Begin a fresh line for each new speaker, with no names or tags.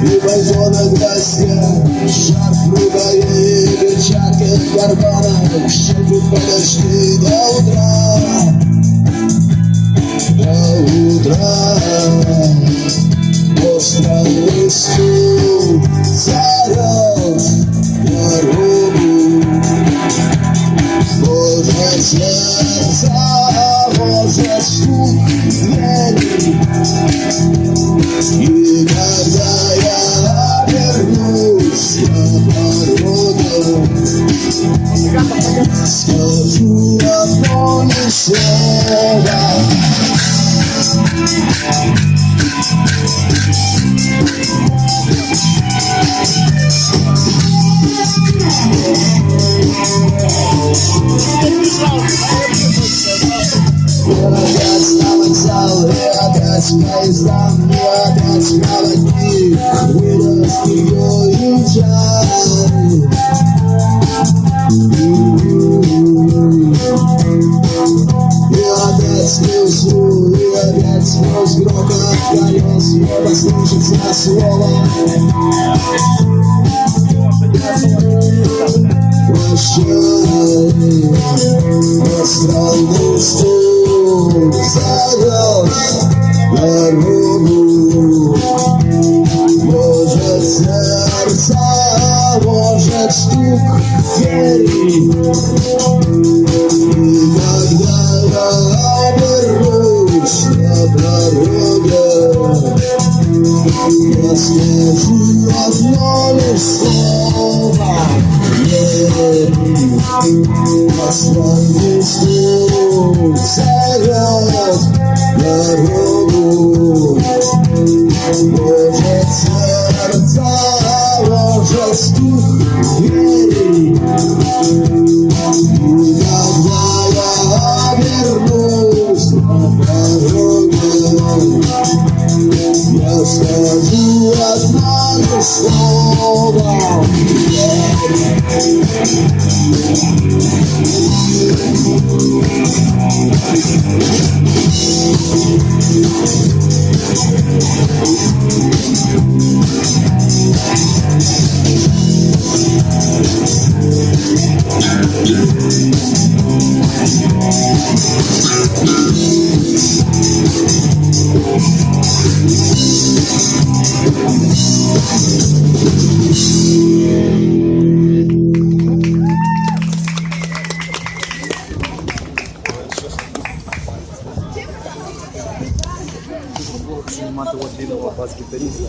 И пойдет гостя, шарф в рукаве и перчатки в карманах. Щеки подожди до утра, до утра. Острый стул зовет дорогу. Может сердце, может стук двери. И когда я обернусь на пороге, скажу одно лишь слово. Опять на вокзал, и опять поезда, и опять проводник выдаст ее и чай. И опять не усну, и опять сквозь грохот колес не послышится слово. Прощай, странный стул зовет дорогу. Может сердце, может стук двери. И когда я обернусь на дороге, я скажу одно лишь слово. Странный стул зовет дорогу. Может сердце, может стук двери. И когда я обернусь на дороге, я скажу одно лишь слово.
Снимать его длинного бас-гитариста.